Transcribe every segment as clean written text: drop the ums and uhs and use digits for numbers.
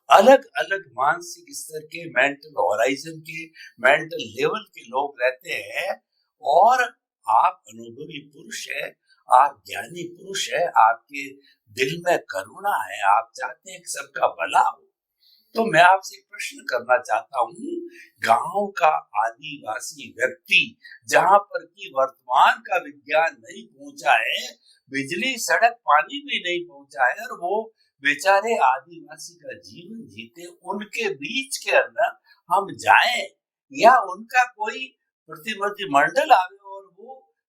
अलग अलग मानसिक स्तर के, मेंटल होराइजन के, मेंटल लेवल के लोग रहते हैं। और आप अनुभवी पुरुष है, आप ज्ञानी पुरुष है, आपके दिल में करुणा है, आप चाहते हैं कि सबका भला हो। तो मैं आपसे एक प्रश्न करना चाहता हूँ, गांव का आदिवासी व्यक्ति जहां पर की वर्तमान का विज्ञान नहीं पहुंचा है, बिजली सड़क पानी भी नहीं पहुंचा है, और वो बेचारे आदिवासी का जीवन जीते, उनके बीच के अंदर हम जाएं, या उनका कोई प्रतिनिधि मंडल आवे और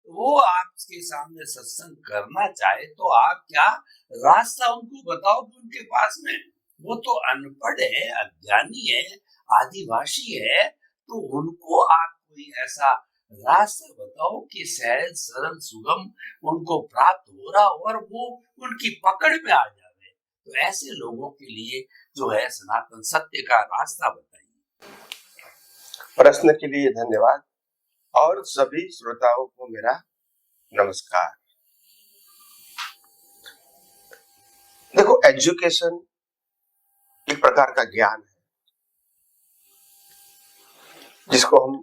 वो आपके सामने सत्संग करना चाहे, तो आप क्या रास्ता उनको बताओगे उनके पास में? वो तो अनपढ़ है, अज्ञानी है, आदिवासी है, तो उनको आप कोई ऐसा रास्ता बताओ कि सहज सरल सुगम उनको प्राप्त हो रहा हो और वो उनकी पकड़ में आ जाए। तो ऐसे लोगों के लिए जो है सनातन सत्य का रास्ता बताइए। प्रश्न के लिए धन्यवाद और सभी श्रोताओं को मेरा नमस्कार। देखो, एजुकेशन एक प्रकार का ज्ञान है जिसको हम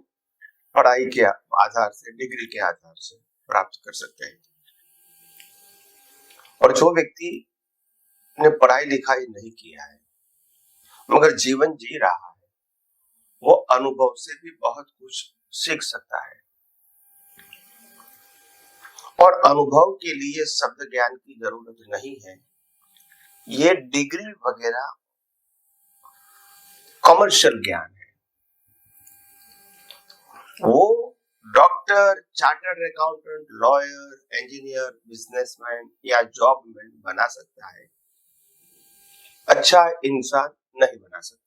पढ़ाई के आधार से, डिग्री के आधार से प्राप्त कर सकते हैं। और जो व्यक्ति ने पढ़ाई लिखाई नहीं किया है मगर जीवन जी रहा है, वो अनुभव से भी बहुत कुछ सीख सकता है। और अनुभव के लिए शब्द ज्ञान की जरूरत नहीं है। ये डिग्री वगैरह कमर्शियल ज्ञान है। वो doctor, chartered accountant, lawyer, engineer, businessman या जॉब में बना सकता है, अच्छा इंसान नहीं बना सकता।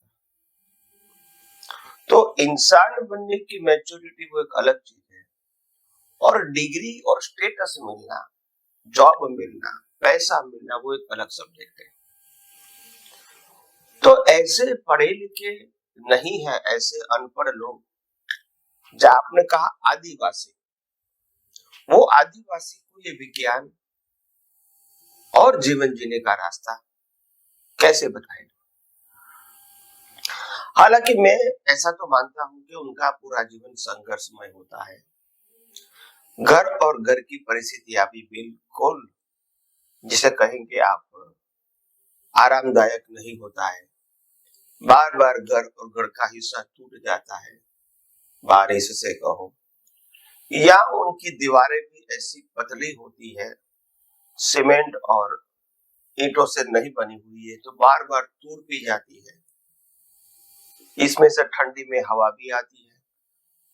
तो इंसान बनने की मैच्योरिटी वो एक अलग चीज है, और डिग्री और स्टेटस मिलना, जॉब मिलना, पैसा मिलना वो एक अलग सब्जेक्ट है। तो ऐसे पढ़े लिखे नहीं है, ऐसे अनपढ़ लोग, जो आपने कहा आदिवासी, वो आदिवासी को ये विज्ञान और जीवन जीने का रास्ता कैसे बताएगा? हालांकि मैं ऐसा तो मानता हूं कि उनका पूरा जीवन संघर्षमय होता है। घर और घर की परिस्थितियां भी बिल्कुल, जिसे कहेंगे आप, आरामदायक नहीं होता है। बार बार घर और घर का हिस्सा टूट जाता है, बारिश से कहो, या उनकी दीवारें भी ऐसी पतली होती है, सीमेंट और ईंटों से नहीं बनी हुई है, तो बार बार टूट भी जाती है। इसमें से ठंडी में हवा भी आती है,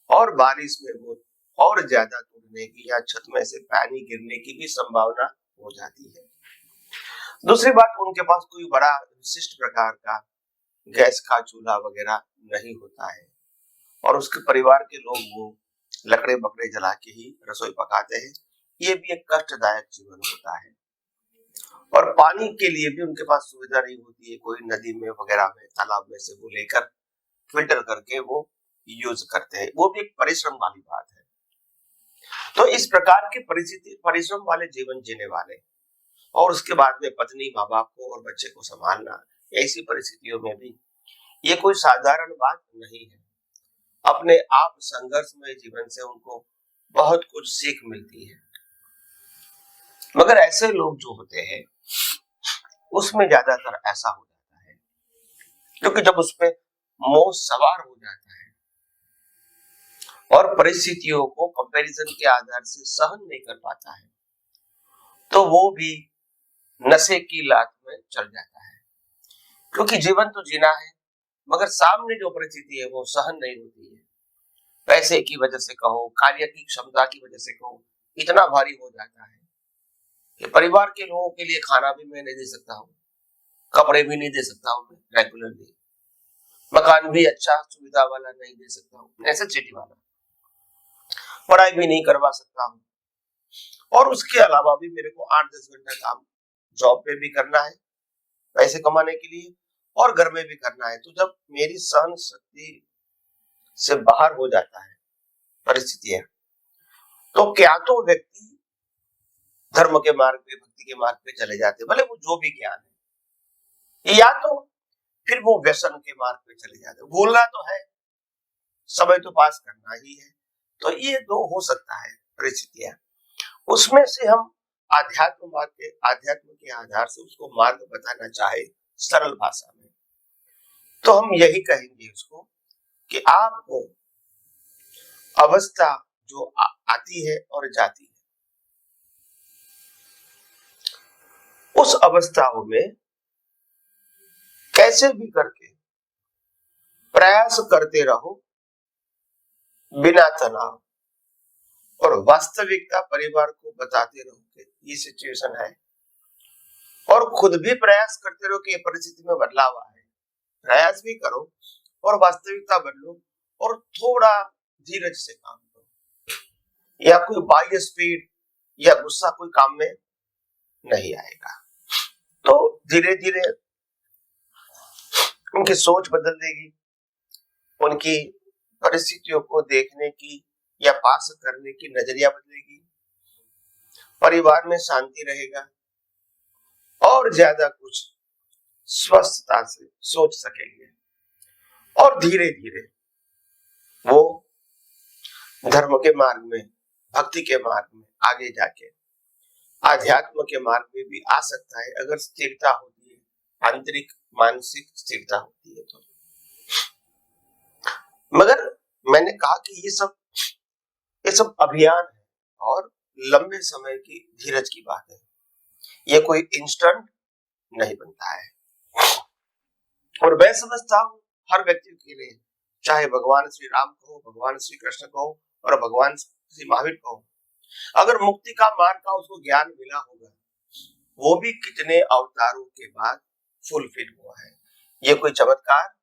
और बारिश में वो और ज्यादा टूटने की या छत में से पानी गिरने की भी संभावना हो जाती है। दूसरी बात, उनके पास कोई बड़ा विशिष्ट प्रकार का गैस का चूल्हा वगैरह नहीं होता है, और उसके परिवार के लोग वो लकड़े बकड़े जला के ही रसोई पकाते हैं। ये भी एक कष्टदायक जीवन होता है। और पानी के लिए भी उनके पास सुविधा नहीं होती है, कोई नदी में वगैरह में, तालाब में से वो लेकर फिल्टर करके वो यूज करते हैं। वो भी एक परिश्रम वाली बात है। तो इस प्रकार के परिस्थिति, परिश्रम वाले जीवन जीने वाले, और उसके बाद में पत्नी, माँ बाप को और बच्चे को संभालना, ऐसी परिस्थितियों में भी ये कोई साधारण बात नहीं है। अपने आप संघर्षमय जीवन से उनको बहुत कुछ सीख मिलती है। मगर ऐसे लोग जो होते हैं, उसमें ज्यादातर ऐसा हो जाता है, क्योंकि जब उसमें मोह सवार हो जाता है और परिस्थितियों को कंपैरिजन के आधार से सहन नहीं कर पाता है, तो वो भी नशे की लात में चढ़ जाता है। क्योंकि जीवन तो जीना है, मगर सामने जो परिस्थिति है वो सहन नहीं होती है। पैसे की वजह से कहो, कार्य की क्षमता की वजह से कहो, इतना भारी हो जाता है कि परिवार के लोगों के लिए खाना भी मैं नहीं दे सकता हूँ, कपड़े भी नहीं दे सकता हूँ मैं रेगुलरली, मकान भी अच्छा सुविधा वाला नहीं दे सकता हूँ, ऐसे सिटी वाला, पढ़ाई भी नहीं करवा सकता हूँ, और उसके अलावा भी मेरे को 8-10 घंटा काम जॉब पे भी करना है पैसे कमाने के लिए, और घर में भी करना है। तो जब मेरी सहन शक्ति से बाहर हो जाता है परिस्थितियां, तो क्या तो व्यक्ति धर्म के मार्ग पे, भक्ति के मार्ग पे चले जाते, भले वो जो भी ज्ञान है, या तो फिर वो व्यसन के मार्ग पे चले जाते हैं। भूलना तो है, समय तो पास करना ही है। तो ये दो हो सकता है परिस्थितियां, उसमें से हम आध्यात्म के आधार से उसको मार्ग बताना चाहे सरल भाषा में, तो हम यही कहेंगे उसको कि आपको अवस्था जो आती है और जाती है, उस अवस्थाओं में कैसे भी करके प्रयास करते रहो बिना तनाव, और वास्तविकता परिवार को बताते रहो कि ये सिचुएशन है, और खुद भी प्रयास करते रहो कि ये परिस्थिति में बदलाव आए। प्रयास भी करो और वास्तविकता बदलो, और थोड़ा धीरज से काम करो, या कोई बाह्य स्पीड या गुस्सा कोई काम में नहीं आएगा। तो धीरे धीरे उनकी सोच बदल देगी, उनकी परिस्थितियों को देखने की या पास करने की नजरिया बदलेगी, परिवार में शांति रहेगा, और ज्यादा कुछ स्वस्थता से सोच सकेंगे, और धीरे धीरे वो धर्म के मार्ग में, भक्ति के मार्ग में आगे जाके आध्यात्म के मार्ग में भी आ सकता है, अगर स्थिरता होती है, आंतरिक मानसिक स्थिरता होती है तो। मगर मैंने कहा कि ये सब अभियान है और लंबे समय की धीरज की बात है, ये कोई इंस्टेंट नहीं बनता है। और मैं समझता हूं हर व्यक्ति के लिए, चाहे भगवान श्री राम कहो, भगवान श्री कृष्ण कहो, और भगवान श्री महावीर कहो, अगर मुक्ति का मार्ग का उसको ज्ञान मिला होगा, वो भी कितने अवतारों के बाद फुलफिल हुआ है। ये कोई चमत्कार,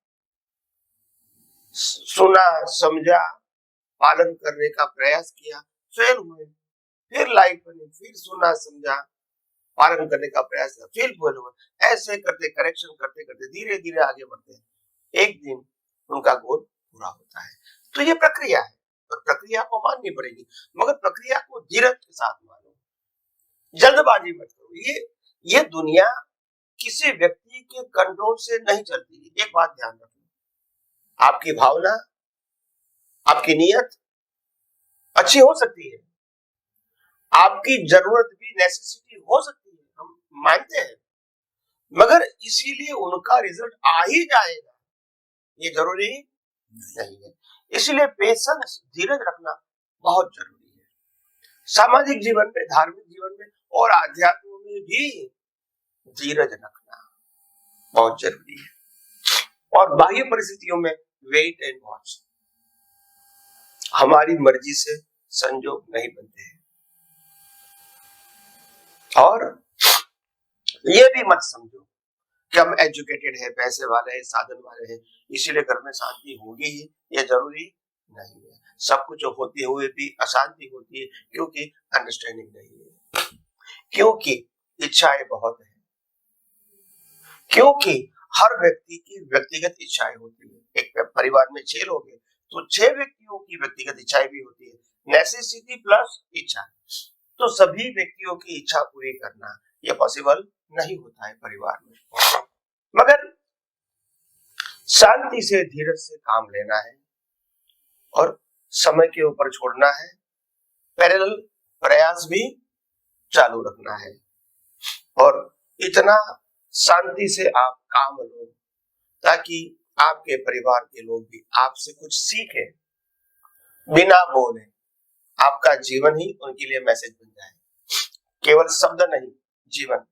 सुना समझा, पालन करने का प्रयास किया, फेल हुए, फिर लाइफ बनी, फिर सुना समझा, पालन करने का प्रयास किया, फिर फेल हुआ, ऐसे करते करेक्शन करते करते धीरे धीरे आगे बढ़ते हैं, एक दिन उनका गोल पूरा होता है। तो ये प्रक्रिया है, और प्रक्रिया को माननी पड़ेगी, मगर प्रक्रिया को धीरज के साथ मानो, जल्दबाजी मत करो। ये दुनिया किसी व्यक्ति के कंट्रोल से नहीं चलती। एक बात ध्यान रखो, आपकी भावना, आपकी नीयत अच्छी हो सकती है, आपकी जरूरत भी नेसेसिटी हो सकती है, हम मानते हैं, मगर इसीलिए उनका रिजल्ट आ ही जाएगा ये जरूरी नहीं है। इसलिए पेशेंस, धीरज रखना बहुत जरूरी है, सामाजिक जीवन में, धार्मिक जीवन में और आध्यात्म में भी धीरज रखना बहुत जरूरी है। और बाह्य परिस्थितियों में वेट एंड वॉच, हमारी मर्जी से संजोग नहीं बनते हैं। और ये भी मत समझो कि हम एजुकेटेड है, पैसे वाले हैं, साधन वाले हैं, इसीलिए घर में शांति होगी ही, ये जरूरी नहीं है। सब कुछ होते हुए भी अशांति होती है, क्योंकि अंडरस्टैंडिंग नहीं है, क्योंकि इच्छाएं बहुत है, क्योंकि हर व्यक्ति की व्यक्तिगत इच्छाएं होती है। एक परिवार में 6 लोग हैं, तो 6 व्यक्तियों की व्यक्तिगत इच्छाएं भी होती है, नेसेसिटी प्लस इच्छा। तो सभी व्यक्तियों की इच्छा पूरी करना यह पॉसिबल नहीं होता है परिवार में, मगर शांति से, धीरज से काम लेना है, और समय के ऊपर छोड़ना है, पैरेलल प्रयास भी चालू रखना है, और इतना शांति से आप काम लो ताकि आपके परिवार के लोग भी आपसे कुछ सीखें, बिना बोले आपका जीवन ही उनके लिए मैसेज बन जाए, केवल शब्द नहीं, जीवन।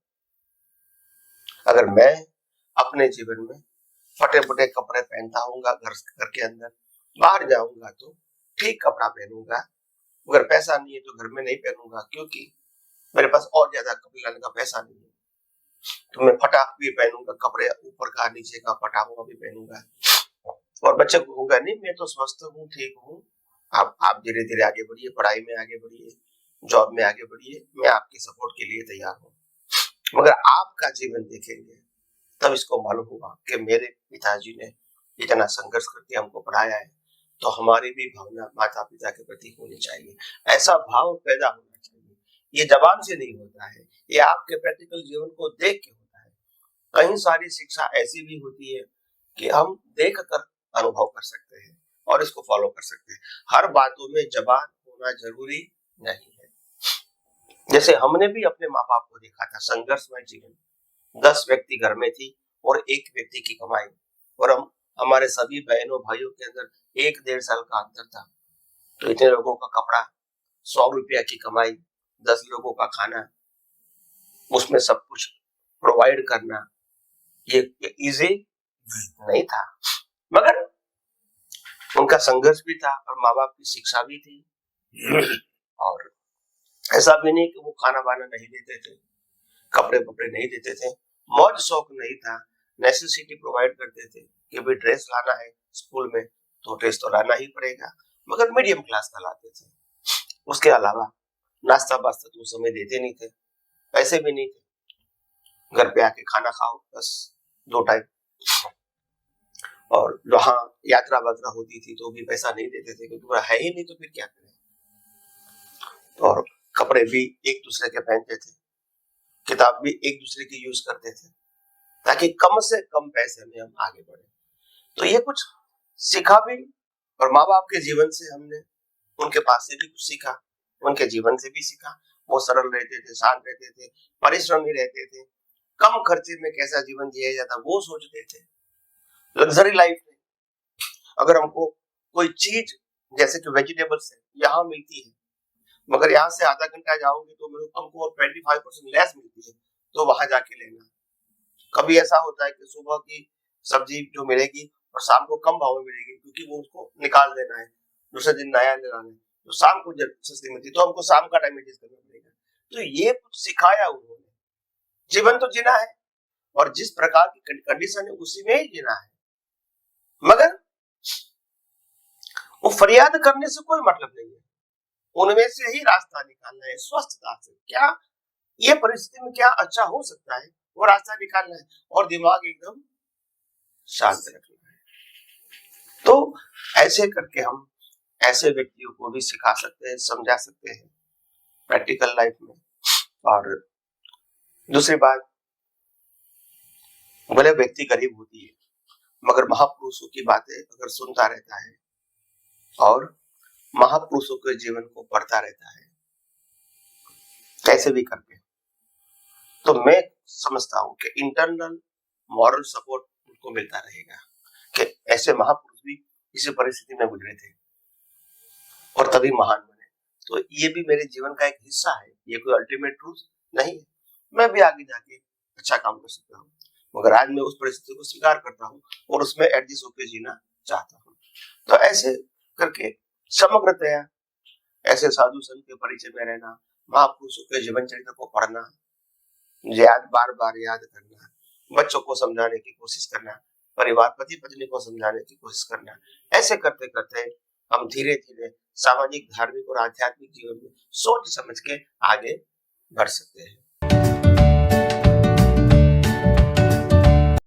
अगर मैं अपने जीवन में फटे फटे कपड़े पहनता हूँगा, घर के अंदर, बाहर जाऊंगा तो ठीक कपड़ा पहनूंगा, अगर पैसा नहीं है तो घर में नहीं पहनूंगा, क्योंकि मेरे पास और ज्यादा कपड़े लाने का पैसा नहीं है, तो मैं फटा भी पहनूंगा, कपड़े ऊपर का नीचे का फटा हुआ भी पहनूंगा, और बच्चे को कहूंगा नहीं मैं तो स्वस्थ हूँ, ठीक हूँ, आप धीरे धीरे आगे बढ़िए, पढ़ाई में आगे बढ़िए, जॉब में आगे बढ़िए, मैं आपके सपोर्ट के लिए तैयार हूँ। मगर आपका जीवन देखेंगे तब इसको मालूम होगा कि मेरे पिताजी ने इतना संघर्ष करके हमको पढ़ाया है, तो हमारी भी भावना माता पिता के प्रति होनी चाहिए, ऐसा भाव पैदा होना चाहिए। ये जबान से नहीं होता है, ये आपके प्रैक्टिकल जीवन को देख के होता है। कई सारी शिक्षा ऐसी भी होती है कि हम देख कर अनुभव कर सकते हैं और इसको फॉलो कर सकते हैं। हर बातों में जबान होना जरूरी नहीं है। जैसे हमने भी अपने माँ बाप को देखा था, संघर्षमय जीवन, 10 व्यक्ति घर में थी और एक व्यक्ति की कमाई, और हम हमारे सभी बहनों भाइयों के अंदर 1-1.5 साल का अंतर था। तो इतने लोगों का कपड़ा, 100 रुपया की कमाई, 10 लोगों का खाना, उसमें सब कुछ प्रोवाइड करना, ये इजी नहीं था। मगर उनका संघर्ष भी था और माँ बाप की शिक्षा भी थी। और ऐसा भी नहीं कि वो खाना वाना नहीं देते थे, कपड़े वपड़े नहीं देते थे, मौज शौक नहीं था, नेसेसिटी प्रोवाइड करते थे कि भाई ड्रेस लाना है स्कूल में तो ड्रेस तो लाना ही पड़ेगा, मगर मीडियम क्लास का लाते थे। उसके अलावा नाश्ता वास्ता तो उस समय देते नहीं थे, पैसे भी नहीं थे, घर पे आके खाना खाओ बस 2 टाइम। और वहां यात्रा वात्रा होती थी तो भी पैसा नहीं देते थे क्योंकि वो है ही नहीं, तो फिर क्या करें। और कपड़े भी एक दूसरे के पहनते थे, किताब भी एक दूसरे की यूज करते थे, ताकि कम से कम पैसे में हम आगे बढ़े। तो ये कुछ सीखा भी, और माँ बाप के जीवन से हमने उनके पास से भी कुछ सीखा, उनके जीवन से भी सीखा। वो सरल रहते थे, शांत रहते थे, परिश्रमी रहते थे, कम खर्चे में कैसा जीवन जिया जाता वो सोचते थे। लग्जरी लाइफ में अगर हमको कोई चीज जैसे कि वेजिटेबल्स है यहाँ मिलती है, मगर यहाँ से आधा घंटा जाओगे तो मेरे को हमको 25% लेस मिलती है, तो वहां जाके लेना। कभी ऐसा होता है कि सुबह की सब्जी जो मिलेगी और शाम को कम भाव में मिलेगी क्योंकि वो उसको निकाल देना है, दूसरे दिन नया लेना है, तो शाम को जब सस्ती मिलती तो हमको शाम का टाइम एडजस्ट करना पड़ेगा। तो ये कुछ सिखाया उन्होंने। जीवन तो जीना है और जिस प्रकार की कंडीशन है उसी में ही जीना है, मगर वो फरियाद करने से कोई मतलब नहीं है, उनमें से ही रास्ता निकालना है स्वस्थता से। क्या ये परिस्थिति में क्या अच्छा हो सकता है वो रास्ता निकालना है और दिमाग एकदम शांत रखना है। तो ऐसे करके हम ऐसे व्यक्तियों को भी सिखा सकते हैं, समझा सकते हैं प्रैक्टिकल लाइफ में। और दूसरी बात, भले व्यक्ति गरीब होती है मगर महापुरुषों की बातें अगर सुनता रहता है और महापुरुषों के जीवन को पढ़ता रहता है कैसे भी करके, तो मैं समझता हूं कि इंटरनल मॉरल सपोर्ट उनको मिलता रहेगा कि ऐसे महापुरुष भी इसी परिस्थिति में गुजरे थे और तभी महान बने। तो ये भी मेरे जीवन का एक हिस्सा है, ये कोई अल्टीमेट ट्रूथ नहीं है। मैं भी आगे जाके अच्छा काम कर सकता हूँ, मगर आज मैं उस परिस्थिति को स्वीकार करता हूँ और उसमें एडजस्ट होकर जीना चाहता हूँ। तो ऐसे करके समग्रतया ऐसे साधु संत के परिचय में रहना, महापुरुषों के जीवन चरित्र को पढ़ना, बार बार याद करना, बच्चों को समझाने की कोशिश करना, परिवार पति पत्नी को समझाने की कोशिश करना, ऐसे करते करते हम धीरे धीरे सामाजिक, धार्मिक और आध्यात्मिक जीवन में सोच समझ के आगे बढ़ सकते हैं।